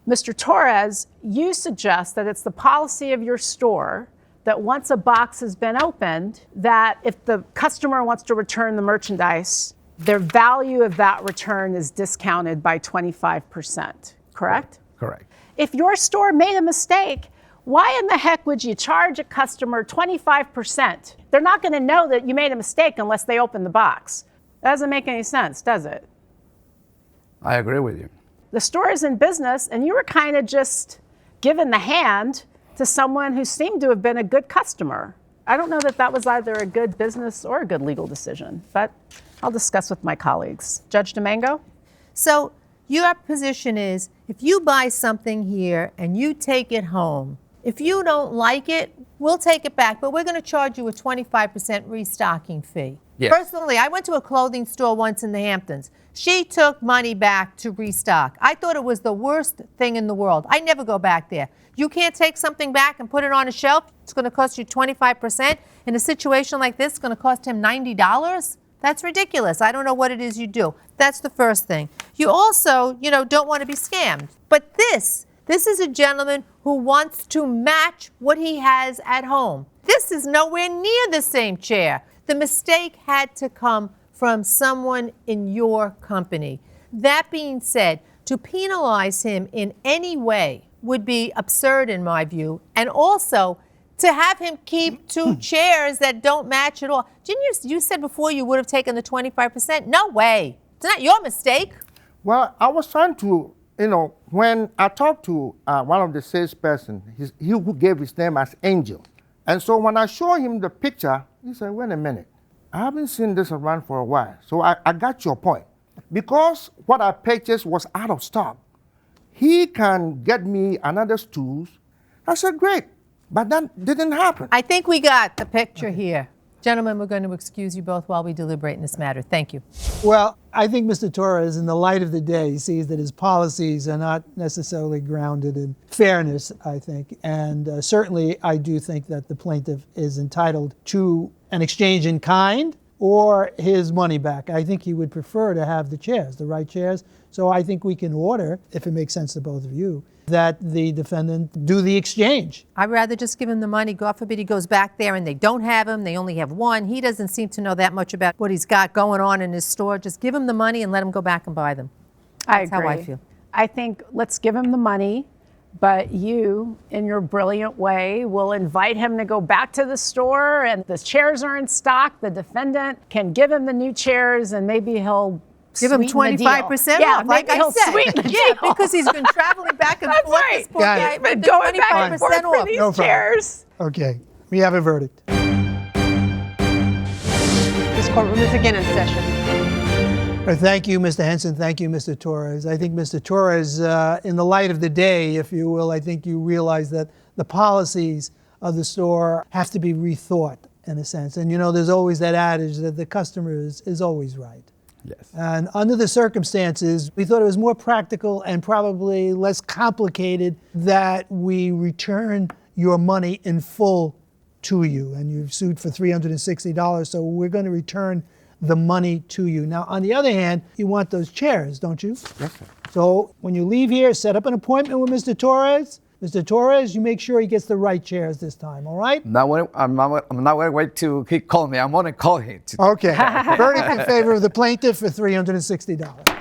Mr. Torres, you suggest that it's the policy of your store that once a box has been opened, that if the customer wants to return the merchandise, their value of that return is discounted by 25%, correct? Correct. If your store made a mistake, why in the heck would you charge a customer 25%? They're not going to know that you made a mistake unless they open the box. That doesn't make any sense, does it? I agree with you. The store is in business, and you were kind of just given the hand to someone who seemed to have been a good customer. I don't know that that was either a good business or a good legal decision, but I'll discuss with my colleagues. Judge Domingo? So your position is, if you buy something here and you take it home, if you don't like it, we'll take it back, but we're going to charge you a 25% restocking fee. Yes. Personally, I went to a clothing store once in the Hamptons. She took money back to restock. I thought it was the worst thing in the world. I never go back there. You can't take something back and put it on a shelf. It's going to cost you 25%. In a situation like this, it's going to cost him $90. That's ridiculous. I don't know what it is you do. That's the first thing. You also, don't want to be scammed. But this is a gentleman who wants to match what he has at home. This is nowhere near the same chair. The mistake had to come from someone in your company. That being said, to penalize him in any way would be absurd in my view, and also to have him keep two chairs that don't match at all. Didn't you said before you would have taken the 25%? No way. It's not your mistake. Well, I was trying to, when I talked to one of the salesperson, he who gave his name as Angel. And so when I showed him the picture, he said, wait a minute, I haven't seen this around for a while. So I got your point. Because what I purchased was out of stock, he can get me another stools. I said, great, but that didn't happen. I think we got the picture here. Gentlemen, we're going to excuse you both while we deliberate in this matter. Thank you. Well, I think Mr. Torres, in the light of the day, sees that his policies are not necessarily grounded in fairness, I think. And certainly, I do think that the plaintiff is entitled to an exchange in kind or his money back. I think he would prefer to have the chairs, the right chairs. So I think we can order, if it makes sense to both of you, that the defendant do the exchange. I'd rather just give him the money. God forbid he goes back there and they don't have him. They only have one. He doesn't seem to know that much about what he's got going on in his store. Just give him the money and let him go back and buy them. That's I agree. how I feel. I think let's give him the money, but you, in your brilliant way, will invite him to go back to the store and the chairs are in stock. The defendant can give him the new chairs and maybe he'll give him 25% off, like I said. Yeah, because he's been traveling back and forth. Right. This poor guy, Been going back and forth for these No problem. chairs. Okay, we have a verdict. This courtroom is again in session. Thank you, Mr. Henson. Thank you, Mr. Torres. I think, Mr. Torres, in the light of the day, if you will, I think you realize that the policies of the store have to be rethought in a sense. And there's always that adage that the customer is always right. Yes. And under the circumstances, we thought it was more practical and probably less complicated that we return your money in full to you. And you've sued for $360, so we're going to return the money to you. Now, on the other hand, you want those chairs, don't you? Yes, sir. So when you leave here, set up an appointment with Mr. Torres. Mr. Torres, you make sure he gets the right chairs this time, all right? I'm not going to wait till he calls me. I'm going to call him. Okay. Verdict in favor of the plaintiff for $360.